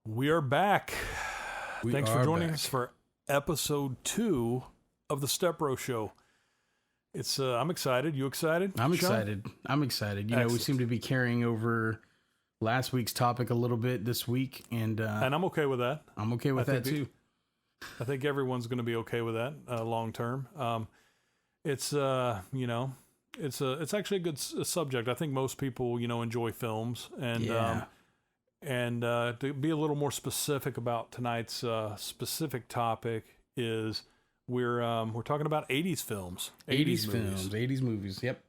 We are back. Thanks for joining back. us for episode 2 of the Step Bro Show. I'm excited. You excited? I'm Shaun? excited. I'm excited. You know, we Excellent. seem to be carrying over last week's topic a little bit this week, and I'm okay with that. I'm okay with that too. I think everyone's going to be okay with that long term. It's actually a good subject. I think most people enjoy films, and to be a little more specific about tonight's specific topic is we're talking about 80s films. 80s films, 80s movies. Yep.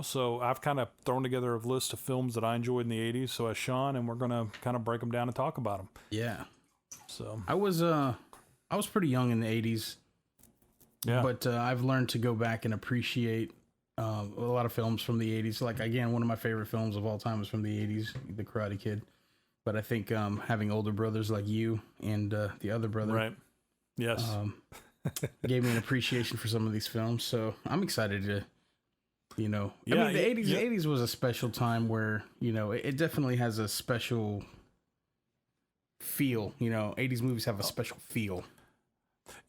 So I've kind of thrown together a list of films that I enjoyed in the 80s. So as Shaun, and we're going to kind of break them down and talk about them. Yeah. So I was pretty young in the 80s. Yeah. But I've learned to go back and appreciate a lot of films from the 80s. Like, again, one of my favorite films of all time is from the 80s, The Karate Kid. But I think having older brothers like you and the other brother, right? Yes, gave me an appreciation for some of these films. So I'm excited to, I mean, the 80s was a special time where, it definitely has a special feel. 80s movies have a special feel.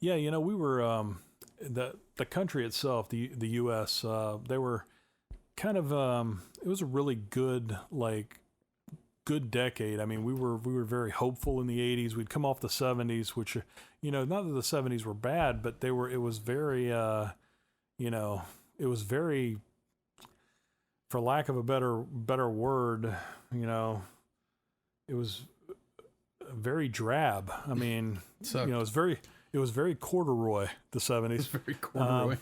Yeah, we were the country itself, the U.S. They were kind of it was a really good decade. I mean, we were very hopeful in the 80s. We'd come off the 70s, which not that the 70s were bad, but it was very for lack of a better word, it was very drab. I mean, it was very corduroy, the 70s. It was very corduroy.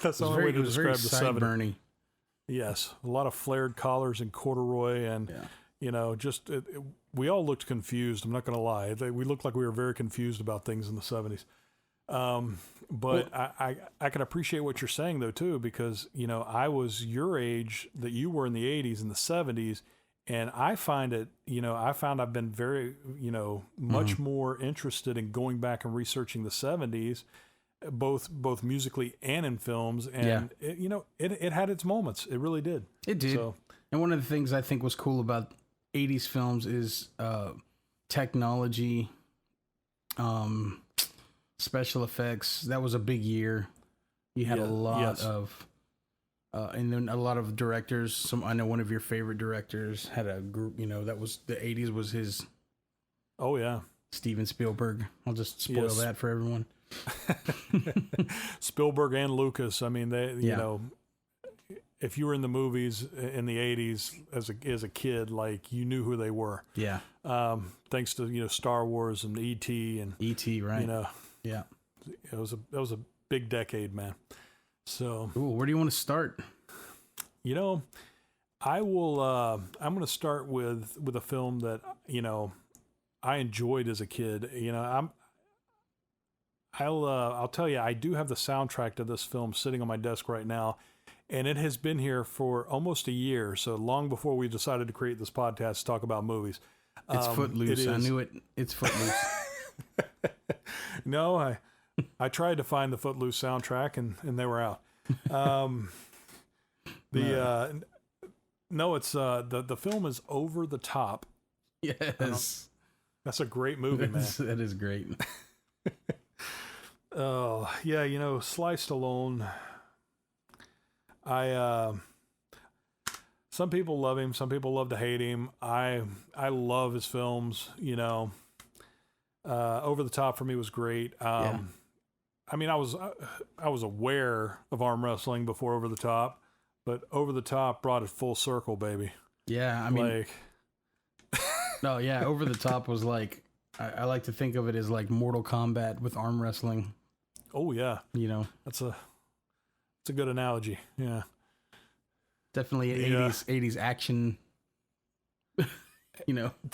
That's the only way to describe the 70s. Sideburny. Yes, a lot of flared collars and corduroy, and we all looked confused. I'm not going to lie; we looked like we were very confused about things in the 70s. I can appreciate what you're saying though too, because I was your age that you were in the 80s and the 70s, and I find I've been very much more interested in going back and researching the 70s. Both musically and in films, and it had its moments. It really did. It did. So, and one of the things I think was cool about 80s films is technology, special effects. That was a big year. You had a lot of, and then a lot of directors. I know one of your favorite directors had a group. That was the 80s was his. Oh yeah, Steven Spielberg. I'll just spoil that for everyone. Spielberg and Lucas. I mean, if you were in the movies in the 80s as a kid, like, you knew who they were. Yeah. Thanks to Star Wars and E.T. and E.T. Right. Yeah. That was a big decade, man. So. Ooh, where do you want to start? I will. I'm going to start with a film that I enjoyed as a kid. I'll tell you, I do have the soundtrack to this film sitting on my desk right now, and it has been here for almost a year, so long before we decided to create this podcast to talk about movies. It's Footloose. I knew it. It's Footloose. No, I tried to find the Footloose soundtrack, and they were out. No, it's the film is Over the Top. Yes. That's a great movie, man. That is great. Oh, yeah, Sly Stallone. Some people love him, some people love to hate him. I love his films, Over the Top for me was great. I mean, I was aware of arm wrestling before Over the Top, but Over the Top brought it full circle, baby. Yeah, I mean, no, yeah, Over the Top was like, I like to think of it as like Mortal Kombat with arm wrestling. Oh yeah, that's a good analogy. Yeah, definitely 80s action.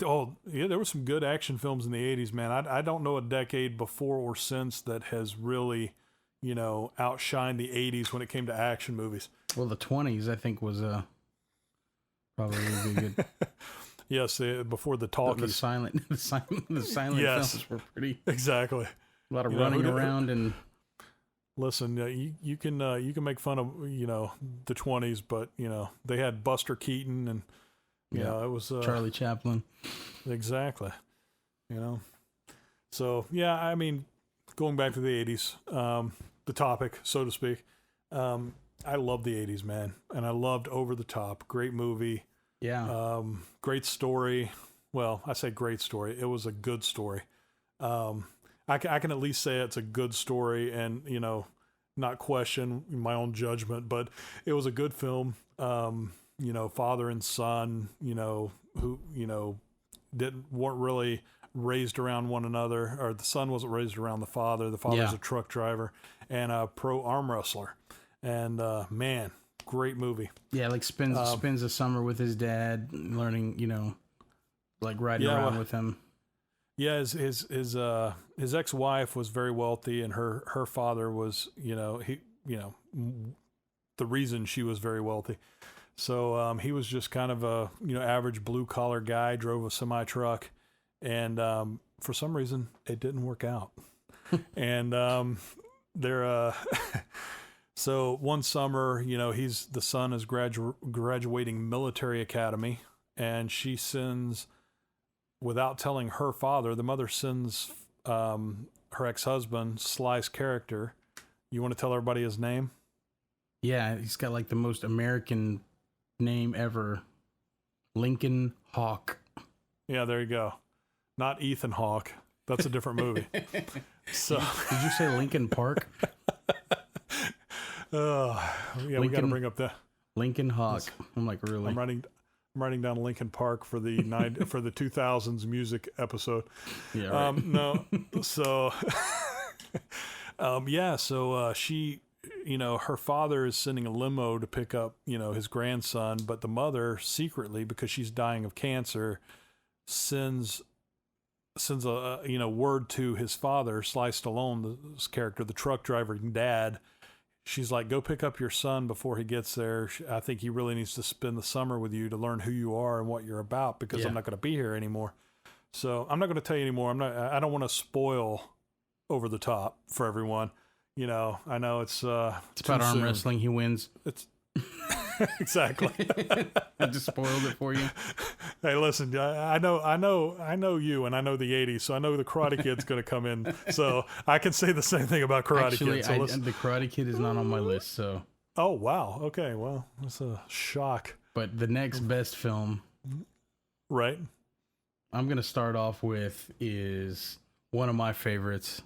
Oh yeah, there were some good action films in the 80s, man. I don't know a decade before or since that has really outshined the 80s when it came to action movies. Well, the 20s I think was probably really good. Yes, before the talkies. The silent films were pretty. Exactly. A lot of running around and. Listen, you can make fun of the 20s, but they had Buster Keaton and You know, it was Charlie Chaplin. Exactly. You know, so yeah, I mean, going back to the 80s, the topic, so to speak, I love the 80s, man. And I loved Over the Top. Great movie. Yeah. Great story. Well, I say great story. It was a good story. I can at least say it's a good story and, you know, not question my own judgment, but it was a good film. You know, father and son, you know, who, you know, weren't really raised around one another, or the son wasn't raised around the father. The father's a truck driver and a pro arm wrestler. And man, great movie. Yeah, like spends the summer with his dad, learning, you know, like riding around with him. Yeah, his ex-wife was very wealthy, and her father was, you know, the reason she was very wealthy. So he was just kind of a, you know, average blue collar guy, drove a semi truck, and for some reason it didn't work out. And so one summer, you know, the son is graduating military academy, and she sends, without telling her father, the mother sends her ex-husband, Sly's character. You want to tell everybody his name? Yeah, he's got like the most American name ever. Lincoln Hawk. Yeah, there you go. Not Ethan Hawke. That's a different movie. So did you say Lincoln Park? Yeah, we got to bring up that Lincoln Hawk. I'm like, really? I'm writing down Lincoln Park for the for the 2000s music episode. Yeah. Right. No. So, yeah. So she, you know, her father is sending a limo to pick up, you know, his grandson, but the mother secretly, because she's dying of cancer, sends a, you know, word to his father, Sly Stallone's character, the truck driver dad. She's like, go pick up your son before he gets there. I think he really needs to spend the summer with you to learn who you are and what you're about, because I'm not going to be here anymore. So I'm not going to tell you anymore. I don't want to spoil Over the Top for everyone. You know, I know it's about arm wrestling. He wins. It's exactly. I just spoiled it for you. Hey, listen, I know you, and I know the 80s, so I know the Karate Kid's going to come in. So I can say the same thing about Karate Kid. So the Karate Kid is not on my list. So. Oh wow. Okay. Well, that's a shock. But the next best film, right? I'm going to start off with is one of my favorites.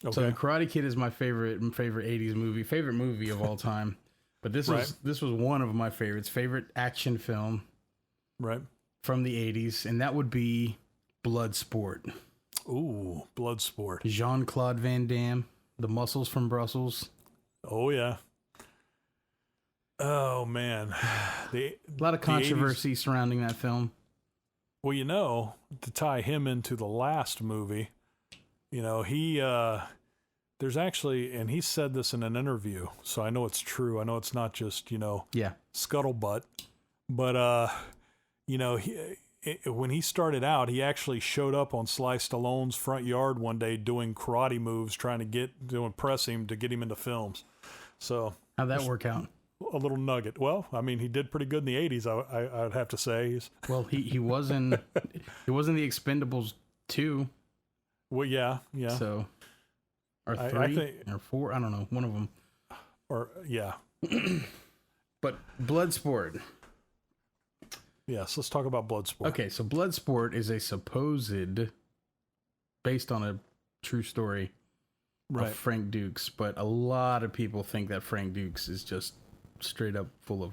Okay. So the Karate Kid is my favorite 80s movie, favorite movie of all time. But this was one of my favorites, favorite action film. Right. From the 80s, and that would be Bloodsport. Ooh, Bloodsport. Jean-Claude Van Damme, the muscles from Brussels. Oh, yeah. Oh, man. A lot of controversy surrounding that film. Well, you know, to tie him into the last movie, you know, there's actually, and he said this in an interview, so I know it's true. I know it's not just, you know, scuttlebutt, but, you know, when he started out, he actually showed up on Sly Stallone's front yard one day doing karate moves, trying to impress him to get him into films. So how'd that work out? A little nugget. Well, I mean, he did pretty good in the 80s. I'd have to say. Well, he was in the Expendables 2. Well, yeah. So, or 3 or 4, I don't know, one of them. Or yeah. But Bloodsport. Yes, let's talk about Bloodsport. Okay, so Bloodsport is a based on a true story of Frank Dukes, but a lot of people think that Frank Dukes is just straight up full of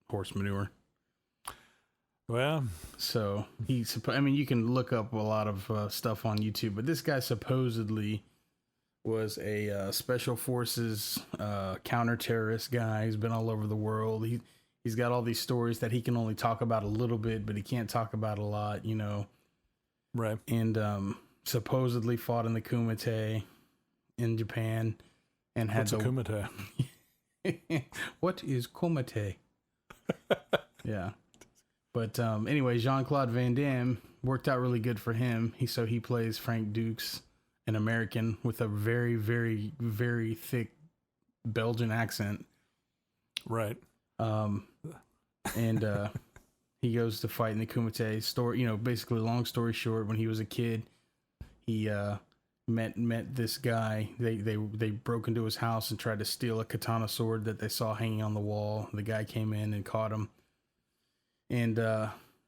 horse manure. Well, so I mean, you can look up a lot of stuff on YouTube, but this guy supposedly was a special forces counter-terrorist guy. He's been all over the world. He's got all these stories that he can only talk about a little bit, but he can't talk about a lot, you know. Right. And supposedly fought in the Kumite in Japan and had Kumite? What is Kumite? Yeah. But anyway, Jean-Claude Van Damme worked out really good for him. He plays Frank Dukes, an American with a very, very, very thick Belgian accent. Right. And he goes to fight in the Kumite story. Basically, long story short, when he was a kid, he met this guy. They broke into his house and tried to steal a katana sword that they saw hanging on the wall. The guy came in and caught him, and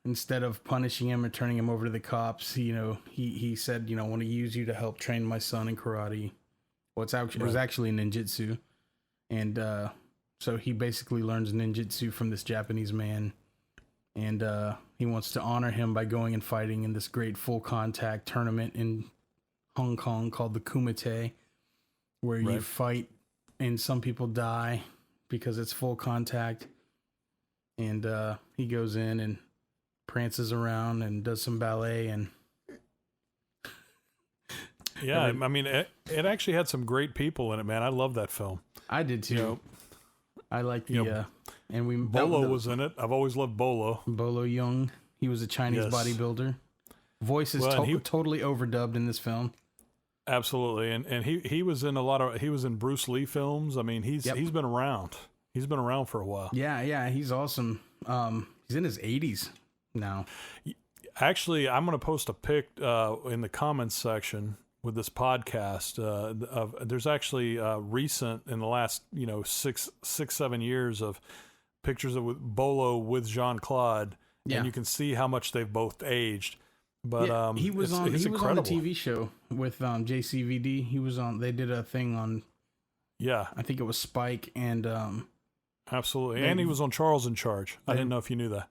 instead of punishing him and turning him over to the cops, he said, I want to use you to help train my son in karate. Well, it was actually ninjutsu, and so he basically learns ninjutsu from this Japanese man, and he wants to honor him by going and fighting in this great full contact tournament in Hong Kong called the Kumite, where you fight and some people die because it's full contact. And he goes in and prances around and does some ballet and I mean it actually had some great people in it, man. I love that film. I did too. I like the and Bolo was in it. I've always loved Bolo. Bolo Young. He was a Chinese bodybuilder. Voice is totally overdubbed in this film. Absolutely, and he was in he was in Bruce Lee films. I mean, he's been around. He's been around for a while. Yeah, he's awesome. He's in his 80s now. Actually, I'm going to post a pic in the comments section with this podcast. There's actually recent in the last 6-7 years of pictures of Bolo with Jean-Claude, and you can see how much they've both aged. But he was on the TV show with JCVD. He was on. They did a thing on. Yeah, I think it was Spike and. Absolutely, and he was on Charles in Charge. I didn't know if you knew that.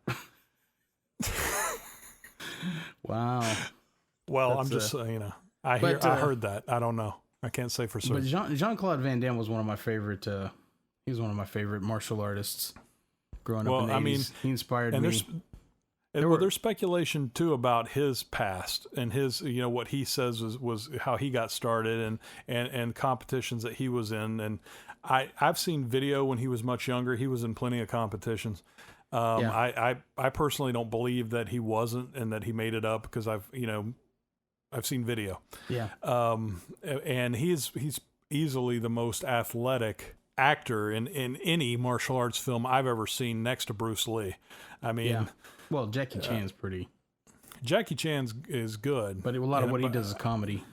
Wow. Well, I'm just I heard that. I don't know. I can't say for certain. But Jean-Claude Van Damme was one of my favorite. He was one of my favorite martial artists growing up in the 80s. I mean, he inspired me. There's speculation too about his past and his, what he says was how he got started and competitions that he was in. And I've seen video when he was much younger. He was in plenty of competitions. I personally don't believe that he wasn't and that he made it up because I've seen video. Yeah. And he's easily the most athletic actor in any martial arts film I've ever seen next to Bruce Lee. I mean. Yeah. Well, Jackie Chan's pretty. Jackie Chan's is good, but a lot of what he does is comedy.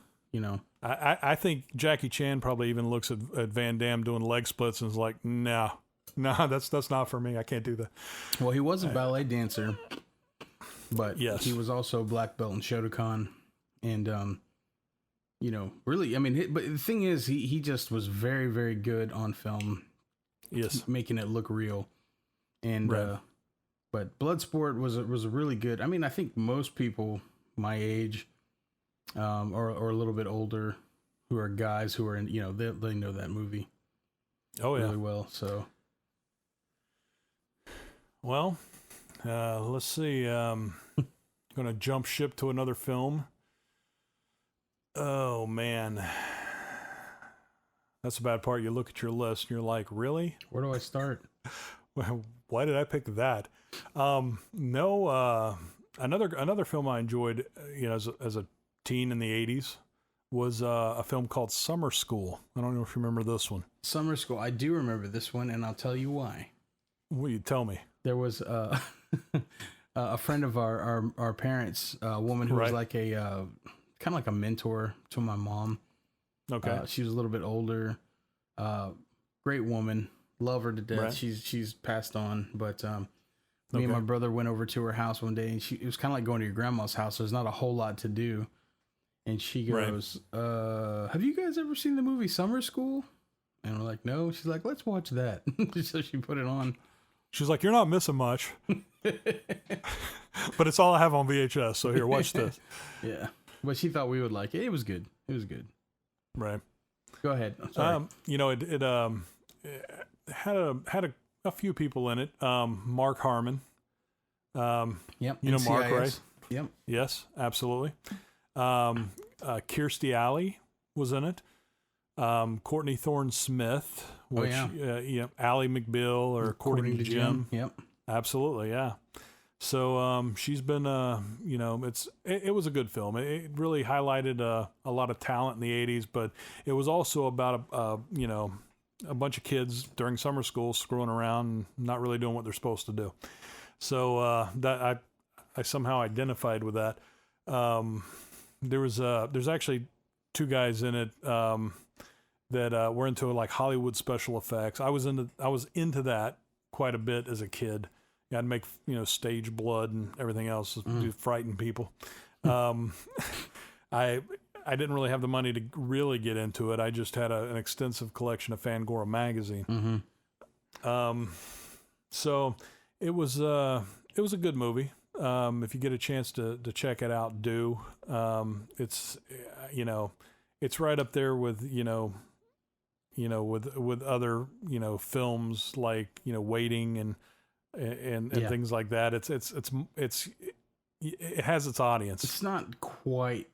I think Jackie Chan probably even looks at Van Damme doing leg splits and is like, no, that's not for me. I can't do that. Well, he was a ballet dancer, but he was also black belt in Shotokan, and really, I mean, but the thing is, he just was very, very good on film. Yes, making it look real, and. But Bloodsport was a really good. I mean, I think most people my age, or a little bit older, who are guys who are in, they know that movie. Oh yeah, really well. So, well, let's see. Gonna jump ship to another film. Oh man, that's the bad part. You look at your list and you're like, really? Where do I start? Why did I pick that? Another film I enjoyed, as a teen in the 80s was a film called Summer School. I don't know if you remember this one. Summer School. I do remember this one, and I'll tell you why. Will you tell me? There was a friend of our parents, a woman who was like a kind of like a mentor to my mom. Okay. She was a little bit older. Great woman. Love her to death. Right. She's passed on, but me and my brother went over to her house one day, and it was kind of like going to your grandma's house. There's not a whole lot to do, and she goes, "Have you guys ever seen the movie Summer School?" And we're like, "No." She's like, "Let's watch that." So she put it on. She's like, "You're not missing much, but it's all I have on VHS. So here, watch this." Yeah, but she thought we would like it. It was good. It was good. Right. Go ahead. Sorry. It had a few people in it. Mark Harmon. Yep. You know NCIS. Mark, right? Yep. Yes, absolutely. Kirstie Alley was in it. Courtney Thorne Smith, which Ally McBeal or According to Jim. Yep. Absolutely, yeah. So she's been it was a good film. It really highlighted a lot of talent in the 80s, but it was also about a bunch of kids during summer school screwing around and not really doing what they're supposed to do. So that I somehow identified with that. There's actually two guys in it that were into like Hollywood special effects. I was into that quite a bit as a kid. Yeah, I'd make stage blood and everything else to frighten people. I didn't really have the money to really get into it. I just had an extensive collection of Fangora magazine. So it was a good movie. If you get a chance to check it out, do. It's it's right up there with with other films like Waiting and things like that. It has its audience. It's not quite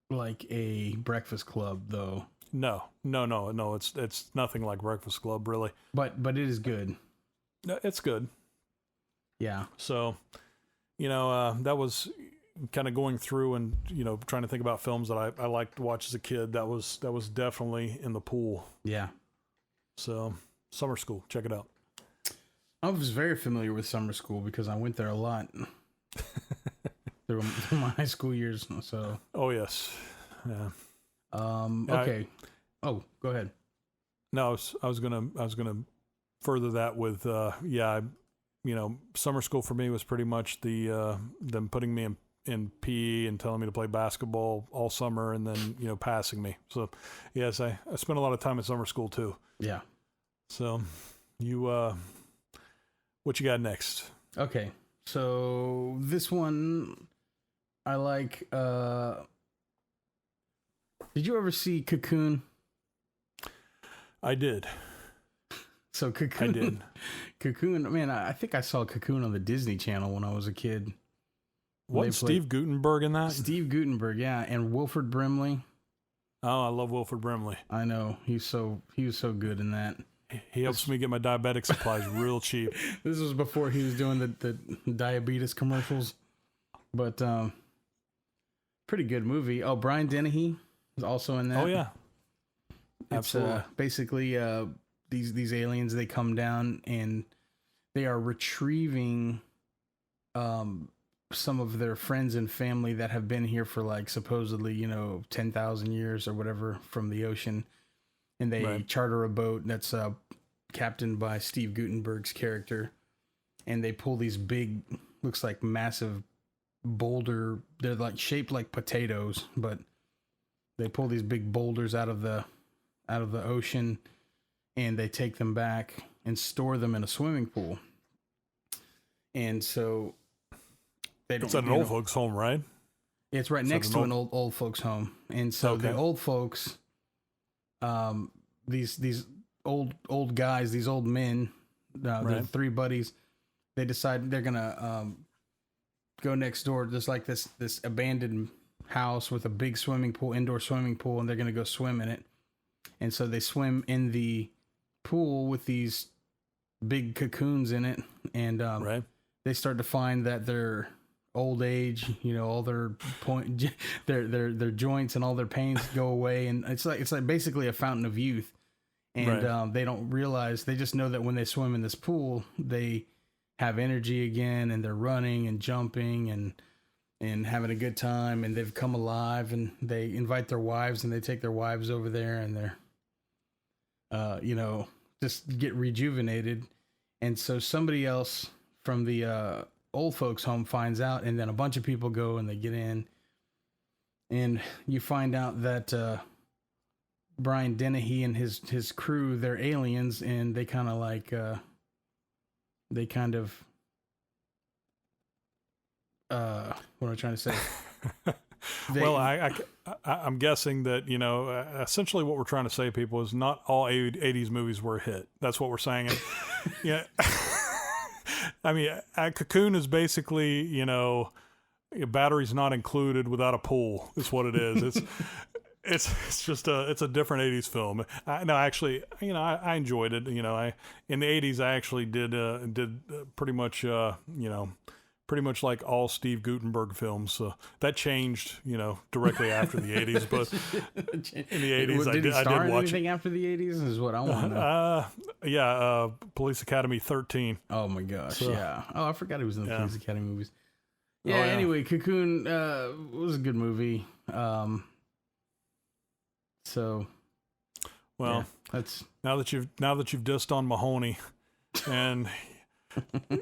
like a Breakfast Club, though. No. It's nothing like Breakfast Club, really. But it is good. No, it's good. Yeah. So, that was kind of going through and trying to think about films that I liked to watch as a kid. That was definitely in the pool. Yeah. So, Summer School, check it out. I was very familiar with Summer School because I went there a lot through my high school years. So. Oh yes. Yeah. Okay. Go ahead. No, I was gonna further that with Summer School for me was pretty much the them putting me in PE and telling me to play basketball all summer and then passing me. So yes, I spent a lot of time at Summer School too. Yeah. So you what you got next? Okay. So this one I like. Did you ever see Cocoon? I did. So Cocoon. I did. Cocoon. Man, I think I saw Cocoon on the Disney Channel when I was a kid. What, Steve Guttenberg in that? Steve Guttenberg, yeah, and Wilford Brimley. Oh, I love Wilford Brimley. I know. He was so good in that. He helps me get my diabetic supplies real cheap. This was before he was doing the diabetes commercials. But pretty good movie. Oh, Brian Dennehy is also in that. Oh yeah. It's Absolutely. basically these aliens, they come down and they are retrieving some of their friends and family that have been here for like supposedly 10,000 years or whatever from the ocean. And they charter a boat that's captained by Steve Guttenberg's character. And they pull these big, looks like massive boulder. They're like shaped like potatoes, but they pull these big boulders out of the ocean and they take them back and store them in a swimming pool. And so they don't. It's at an old folks home, right? It's right next to an old folks home. And so the old folks, these old guys, these old men, the three buddies, they decide they're gonna go next door. There's like this abandoned house with a big swimming pool, indoor swimming pool, and they're gonna go swim in it. And so they swim in the pool with these big cocoons in it, and they start to find that their old age, all their their joints and all their pains go away, and it's like basically a fountain of youth. And they don't realize, they just know that when they swim in this pool, they have energy again, and they're running and jumping and having a good time, and they've come alive, and they invite their wives, and they take their wives over there, and they're just get rejuvenated. And so somebody else from the old folks home finds out, and then a bunch of people go and they get in, and you find out that Brian Dennehy and his crew, they're aliens, and they kind of like what am I trying to say? I'm guessing that, essentially what we're trying to say, people, is not all 80s movies were a hit. That's what we're saying. And, yeah. I mean, Cocoon is basically, batteries not included without a pool is what it is. It's just it's a different 80s film. I enjoyed it. In the 80s, I actually did pretty much, pretty much like all Steve Guttenberg films. So that changed, directly after the 80s. But in the 80s, did he star in watch anything after the 80s? Is what I want to know. Police Academy 13. Oh my gosh, So, yeah. Oh, I forgot he was in the Police Academy movies. Yeah. Oh, yeah. Anyway, Cocoon was a good movie. So, well, that's now that you've dissed on Mahoney, and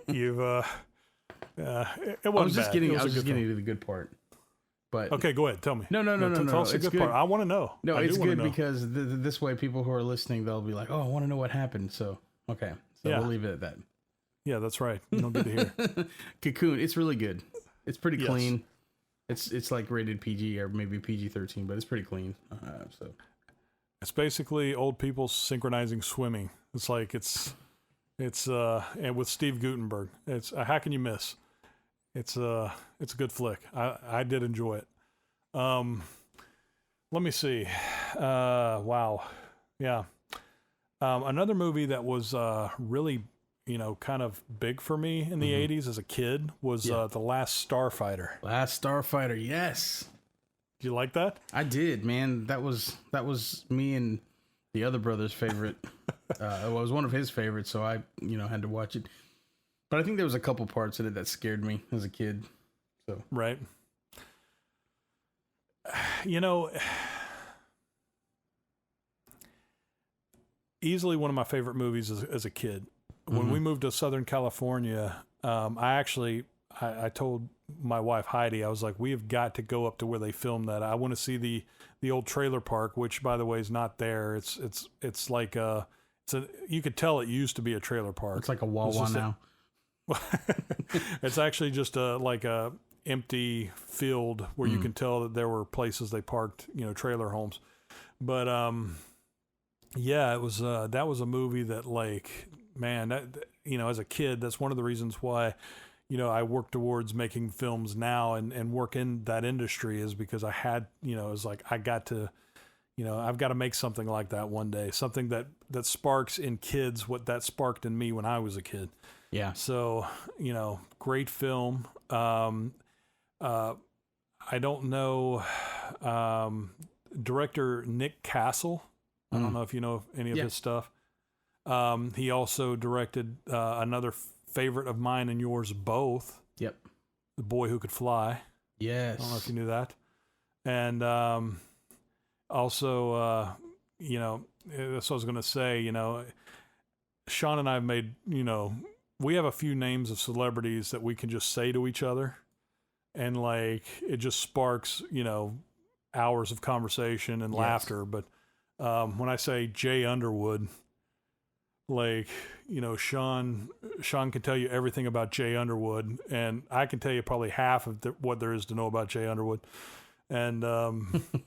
you've it wasn't I was just bad. getting It was to the good part. But okay, go ahead. Tell me. No. Tell us the It's good part. good. I want to know. No, it's good because this way, people who are listening, they'll be like, "Oh, I want to know what happened." So, okay, so we'll leave it at that. Yeah, that's right. You don't get to hear. Cocoon, it's really good. It's pretty clean. It's like rated PG or maybe PG-13, but it's pretty clean. So it's basically old people synchronizing swimming. It's like it's and with Steve Guttenberg. It's how can you miss? It's a good flick. I did enjoy it. Let me see. Wow. Yeah. Another movie that was really kind of big for me in the 80s as a kid was The Last Starfighter. Last Starfighter, yes. Did you like that? I did, man. That was me and the other brother's favorite. It was one of his favorites, so I had to watch it. But I think there was a couple parts in it that scared me as a kid. So right. Easily one of my favorite movies as a kid. When we moved to Southern California, I told my wife Heidi, I was like, we have got to go up to where they filmed that. I want to see the old trailer park, which by the way is not there. It's like you could tell it used to be a trailer park. It's like a Wawa now. It's actually just like a empty field where you can tell that there were places they parked, trailer homes. But it was that was a movie that, like, man, that, as a kid, that's one of the reasons why, I work towards making films now and work in that industry, is because I had, it was like, I got to, I've got to make something like that one day, something that sparks in kids what that sparked in me when I was a kid. Yeah. So, great film. I don't know, director Nick Castle. I don't know if you know any of his stuff. He also directed another favorite of mine and yours both. Yep. The Boy Who Could Fly. Yes. I don't know if you knew that. And also, that's what I was going to say, Shaun and I have made, we have a few names of celebrities that we can just say to each other. And, like, it just sparks, hours of conversation and laughter. But when I say Jay Underwood, like, Shaun can tell you everything about Jay Underwood, and I can tell you probably half of what there is to know about Jay Underwood. And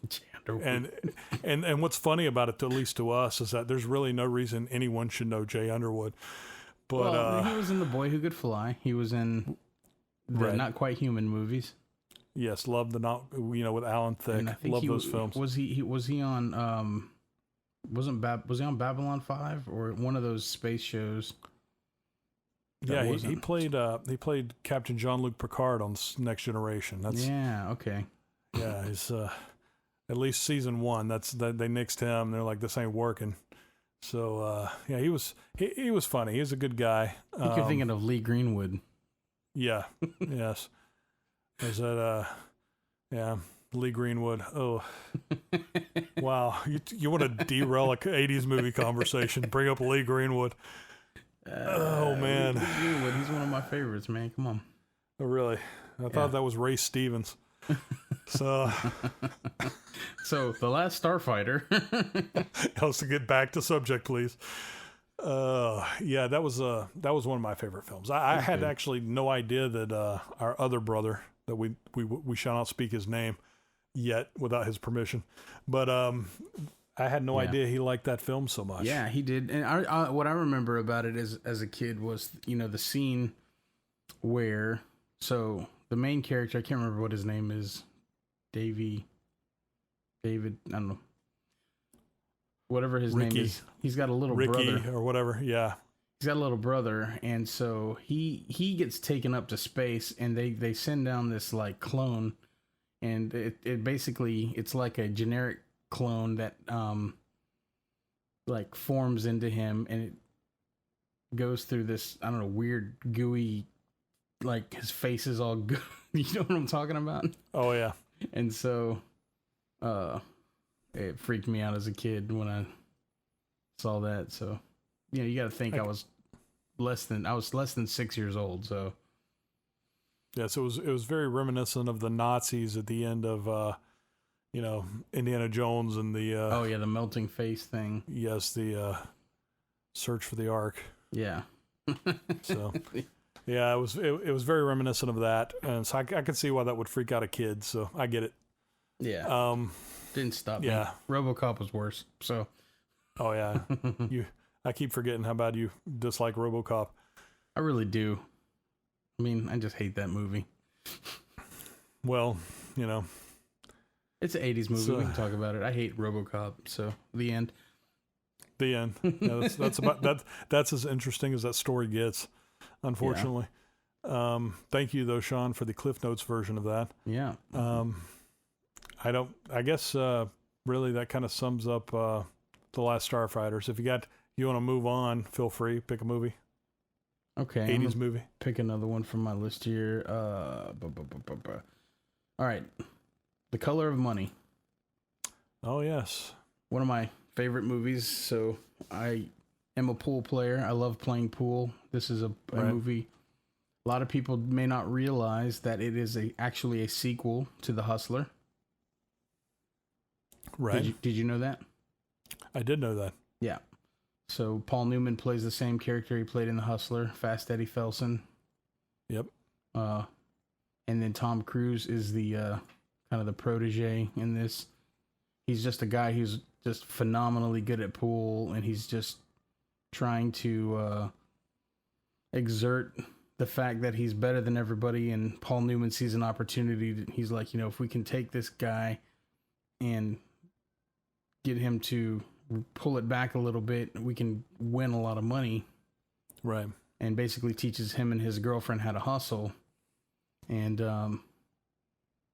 Jay Underwood. and what's funny about it, at least to us, is that there's really no reason anyone should know Jay Underwood. But he was in The Boy Who Could Fly. He was in the Not Quite Human movies. Yes, love the not with Alan Thicke. Love those films. Was he on was he on Babylon 5 or one of those space shows? Yeah, he played Captain Jean-Luc Picard on Next Generation. Okay. Yeah, he's at least season 1. They nixed him. They're like, this ain't working. So he was funny. He was a good guy. I think you're thinking of Lee Greenwood. Yeah. Yes. Is that Lee Greenwood? Oh, wow! You want to derail a '80s movie conversation? Bring up Lee Greenwood. Oh man, Lee Greenwood. He's one of my favorites, man. Come on. Oh really? I thought that was Ray Stevens. So The Last Starfighter. Let's get back to subject, please. That was one of my favorite films. I had actually no idea that our other brother, that we shall not speak his name yet without his permission, but I had no idea he liked that film so much. Yeah, he did. And what I remember about it as a kid was, the scene where, so the main character, I can't remember what his name is, David, I don't know. Whatever his name is, he's got a little Ricky brother or whatever. Yeah. he's got a little brother, and so he gets taken up to space, and they send down this like clone, and it basically it's like a generic clone that like forms into him, and it goes through this, I don't know, weird gooey, like his face is all good. You know what I'm talking about? Oh yeah. And so it freaked me out as a kid when I saw that. So you got to think I was less than 6 years old. So yes, it was very reminiscent of the Nazis at the end of Indiana Jones and the the melting face thing. Yes, the search for the Ark. Yeah. So yeah, it was very reminiscent of that, and so I could see why that would freak out a kid. So I get it. Yeah. Didn't stop me. RoboCop was worse. So. Oh yeah. I keep forgetting how bad you dislike RoboCop. I really do. I mean, I just hate that movie. Well, it's an 80's movie. We can talk about it. I hate RoboCop. So the end. The end. Yeah, that's about that. That's as interesting as that story gets, unfortunately. Yeah. Thank you though, Shaun, for the Cliff Notes version of that. Yeah. I guess really that kind of sums up The Last Starfighters. If you want to move on, feel free. Pick a movie. Okay. 80's movie. Pick another one from my list here. All right. The Color of Money. Oh yes. One of my favorite movies. So I am a pool player. I love playing pool. This is a movie. A lot of people may not realize that it is actually a sequel to The Hustler. Right. Did you know that? I did know that. Yeah. So Paul Newman plays the same character he played in The Hustler, Fast Eddie Felson. Yep. And then Tom Cruise is the kind of the protege in this. He's just a guy who's just phenomenally good at pool, and he's just trying to exert the fact that he's better than everybody. And Paul Newman sees an opportunity. He's like, if we can take this guy and get him to pull it back a little bit, we can win a lot of money. Right. And basically teaches him and his girlfriend how to hustle. And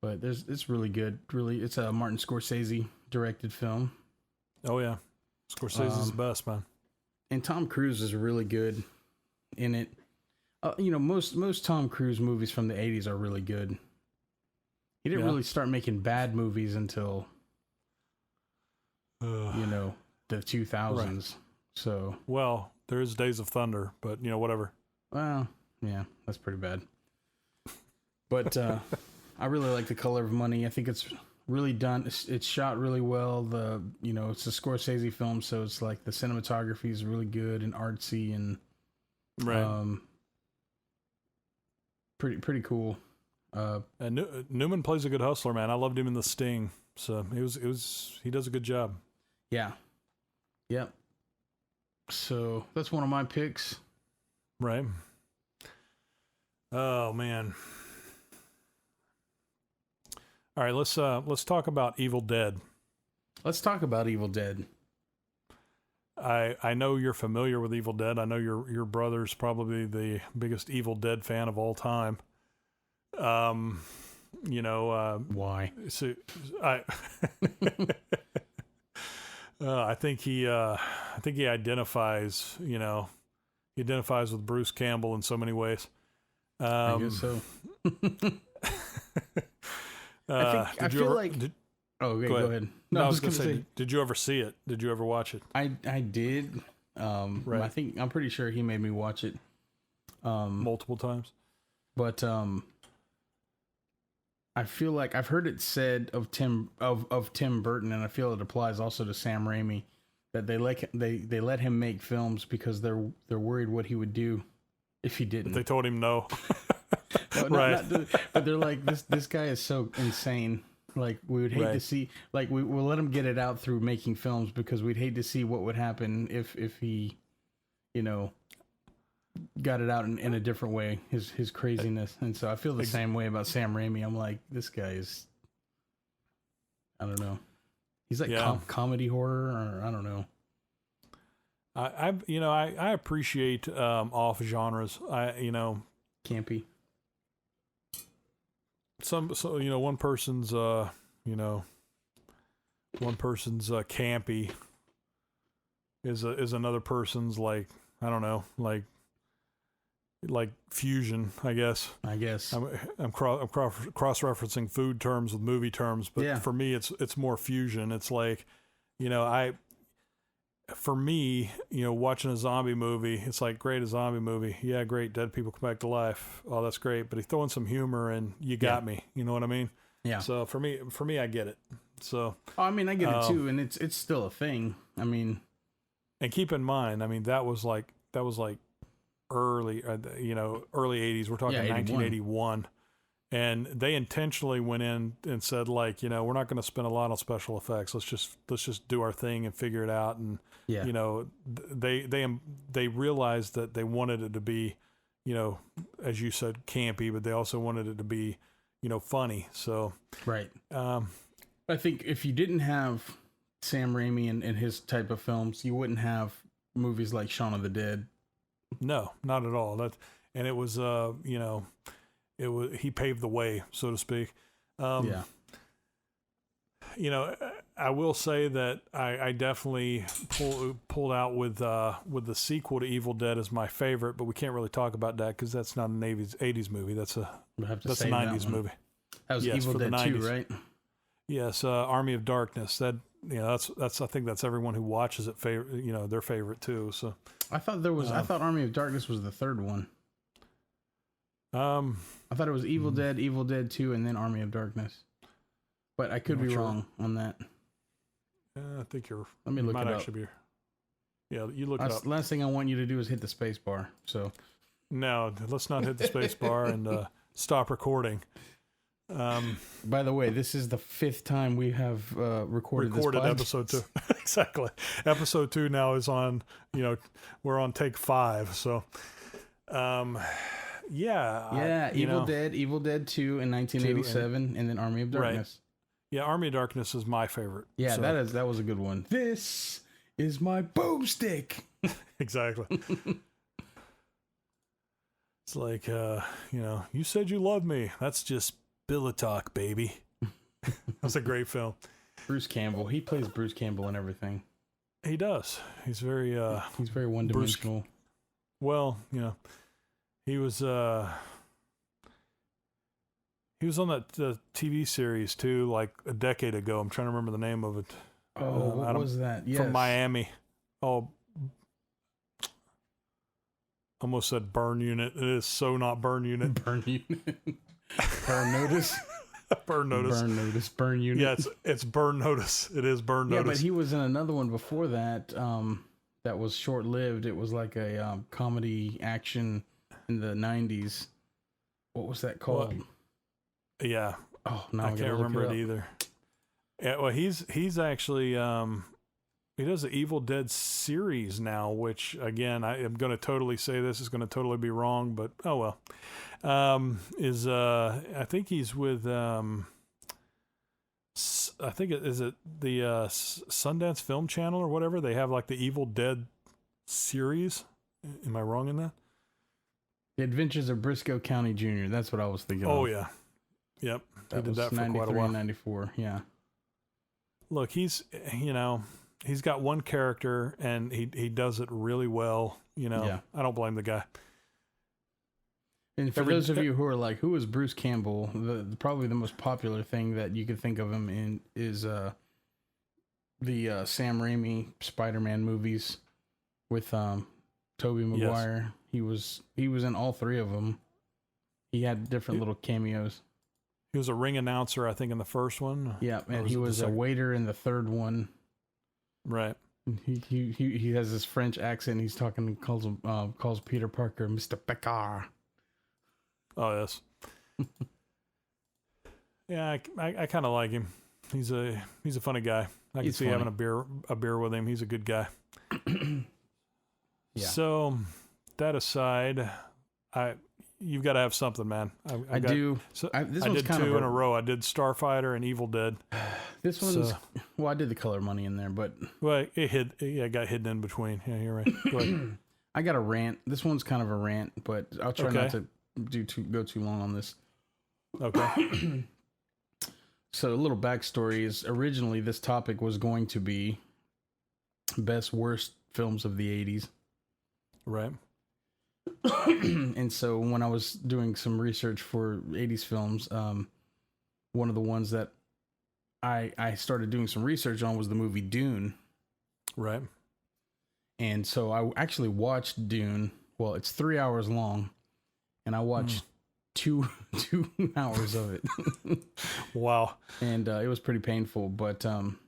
but it's really good. Really, it's a Martin Scorsese directed film. Oh yeah, Scorsese's the best, man. And Tom Cruise is really good in it. Most Tom Cruise movies from the 80's are really good. He didn't really start making bad movies until the 2000s. Right. So there is Days of Thunder, but whatever. Well, yeah, that's pretty bad. But I really like The Color of Money. I think it's really done. It's shot really well. It's a Scorsese film, so it's like the cinematography is really good and artsy and right. Pretty cool. And Newman plays a good hustler, man. I loved him in The Sting, so he does a good job. Yeah. Yep. So that's one of my picks. Right. Oh man. All right, let's talk about Evil Dead. Let's talk about Evil Dead. I know you're familiar with Evil Dead. I know your brother's probably the biggest Evil Dead fan of all time. Why? So I think he identifies, he identifies with Bruce Campbell in so many ways. I guess so. I feel like. Go ahead. No, I was going to say, did you ever see it? Did you ever watch it? I did. Right. I'm pretty sure he made me watch it. Multiple times. But I feel like I've heard it said of Tim Burton, and I feel it applies also to Sam Raimi, that they let him make films because they're worried what he would do if he didn't. But they told him no. No, right. But they're like, this guy is so insane. Like, we would hate to see, like, we'll let him get it out through making films because we'd hate to see what would happen if he, got it out in a different way, his craziness. And so I feel the same way about Sam Raimi. I'm like, this guy is, I don't know. He's like comedy horror, or I don't know. I appreciate off genres. Campy. One person's campy is another person's, like, I don't know, like fusion, I guess. I'm cross-referencing food terms with movie terms, but for me it's more fusion. It's like, for me, watching a zombie movie, it's like, great, a zombie movie. Yeah, great, dead people come back to life. Oh, that's great. But he's throwing some humor and you got me. You know what I mean? Yeah. So for me, I get it. So. I get it too, and it's still a thing. And keep in mind, that was like early 80s. We're talking 1981. And they intentionally went in and said, like, we're not going to spend a lot on special effects. Let's just do our thing and figure it out. And they realized that they wanted it to be, as you said, campy, but they also wanted it to be, funny. So right. I think if you didn't have Sam Raimi and his type of films, you wouldn't have movies like Shaun of the Dead. No, not at all. And it was he paved the way, so to speak. I will say that I definitely pulled out with the sequel to Evil Dead as my favorite, but we can't really talk about that because that's not an 80s movie. That's a 90s movie. That was Evil Dead 2, right? Yes, Army of Darkness. That that's I think that's everyone who watches it favorite. Their favorite too. So I thought Army of Darkness was the third one. I thought it was Evil Dead, Evil Dead 2, and then Army of Darkness. But I could be wrong on that. I think you're. Let me look it up. Yeah, you look it up. Last thing I want you to do is hit the space bar. So. No, let's not hit the space bar and stop recording. By the way, this is the 5th time we have recorded episode 2. Exactly. Episode 2 now is on. We're on take 5. So. Evil Dead 2 in 1987, and then Army of Darkness. Right. Yeah, Army of Darkness is my favorite. Yeah, so. That was a good one. This is my boomstick. Exactly. It's like, you said you loved me. That's just Billy talk, baby. That's a great film. Bruce Campbell. He plays Bruce Campbell and everything. He does. He's very one-dimensional. Well, he was on that TV series too, like a decade ago. I'm trying to remember the name of it. Oh, what was that? Yes. From Miami. Oh, almost said Burn Unit. It is so not Burn Unit. Burn Unit. Burn Notice. Burn Notice. Burn Notice. Burn Unit. Yeah, it's Burn Notice. It is Burn Notice. Yeah, but he was in another one before that. That was short-lived. It was like a comedy action in the 90s. What was that called? Well, yeah. Oh, no, I can't remember it either. Yeah, well, he's actually he does the Evil Dead series now, which again I am going to totally say this is going to totally be wrong, but oh well. I think he's with I think is it the Sundance Film Channel or whatever. They have like the Evil Dead series. Am I wrong in that? The Adventures of Briscoe County Jr. That's what I was thinking. Oh yeah, yep. He did that for quite a while. 94, yeah. Look, he's got one character and he does it really well. Yeah. I don't blame the guy. And for those of you who are like, who is Bruce Campbell? Probably the most popular thing that you could think of him in is the Sam Raimi Spider-Man movies with Tobey Maguire. Yes. He was in all 3 of them. He had different little cameos. He was a ring announcer, I think, in the first one. Yeah, and he was a waiter in the third one. Right. He has this French accent. He's talking, calls Peter Parker Mr. Picard. Oh yes. Yeah, I kind of like him. He's a funny guy. I can see having a beer with him. He's a good guy. Yeah. So that aside, you've got to have something, man. I do. So this I one's did kind two of in a row. I did Starfighter and Evil Dead. This one's well, I did the Color Money in there, but it got hidden in between. Yeah, you're right. Go ahead. I got a rant. This one's kind of a rant, but I'll try not to go too long on this. Okay. So a little backstory is originally this topic was going to be best worst films of the 80s. Right. And so when I was doing some research for 80s films, one of the ones that I started doing some research on was the movie Dune. Right. And so I actually watched Dune. Well, it's 3 hours long, and I watched two hours of it. Wow. And it was pretty painful, but I'm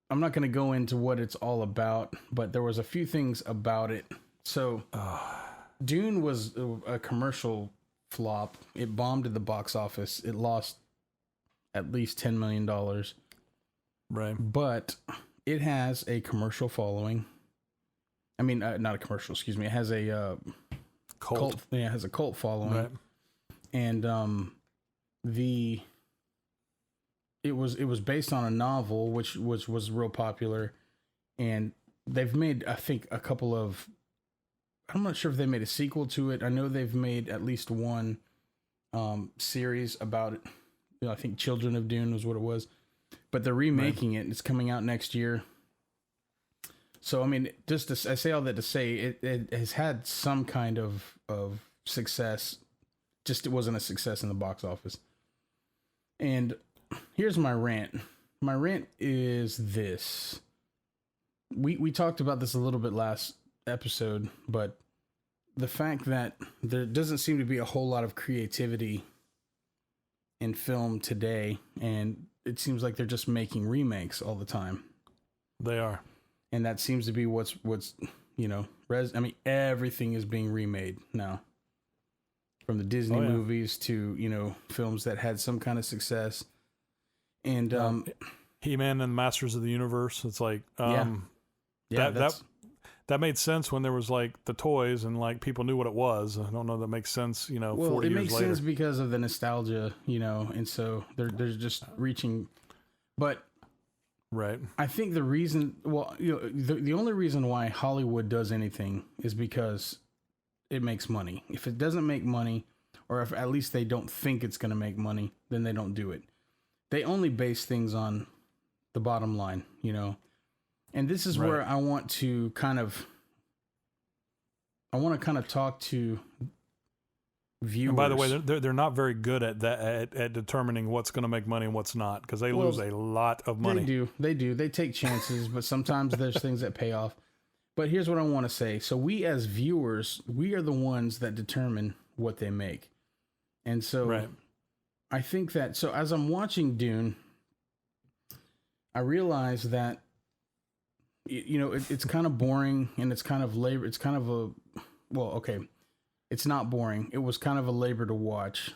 not going to go into what it's all about, but there was a few things about it. So Dune was a commercial flop. It bombed at the box office. It lost at least $10 million. Right. But it has a commercial following. I mean, not a commercial, excuse me. It has a cult. Yeah, it has a cult following. Right. And it was based on a novel which was real popular, and they've made, I think, a couple of, I'm not sure if they made a sequel to it. I know they've made at least one series about it. You know, I think Children of Dune was what it was, but they're remaking it. It's coming out next year. So I mean, I say all that to say it has had some kind of success. Just it wasn't a success in the box office. And here's my rant. My rant is this. We talked about this a little bit last episode, but the fact that there doesn't seem to be a whole lot of creativity in film today, and it seems like they're just making remakes all the time. They are. And that seems to be what's you know, I mean, everything is being remade now. From the Disney movies to, you know, films that had some kind of success. And He-Man and Masters of the Universe. It's like that made sense when there was like the toys and like people knew what it was. I don't know if that makes sense, you know, 40 years later. Well, it makes sense because of the nostalgia, you know, and so they're just reaching. But right. I think the reason, well, you know, the only reason why Hollywood does anything is because it makes money. If it doesn't make money, or if at least they don't think it's going to make money, then they don't do it. They only base things on the bottom line, you know. And this is where I want to kind of talk to viewers. And by the way, they're not very good at that at determining what's going to make money and what's not, because they lose a lot of money. They do. They take chances, but sometimes there's things that pay off. But here's what I want to say. So we as viewers, we are the ones that determine what they make. And so I think that, so as I'm watching Dune, I realize that, you know, it's kind of boring and it's kind of labor. It's kind of it's not boring. It was kind of a labor to watch,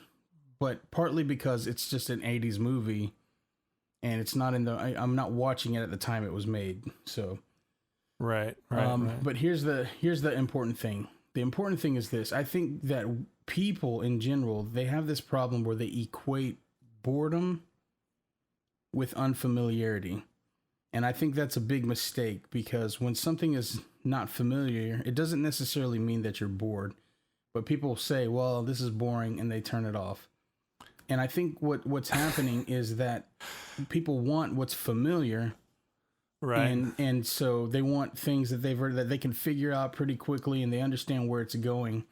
but partly because it's just an 80s movie and it's not I'm not watching it at the time it was made. So, right. But here's the important thing. The important thing is this. I think that people in general, they have this problem where they equate boredom with unfamiliarity. And I think that's a big mistake, because when something is not familiar, it doesn't necessarily mean that you're bored. But people say, well, this is boring, and they turn it off. And I think what's happening is that people want what's familiar. Right. And so they want things that they've heard that they can figure out pretty quickly, and they understand where it's going.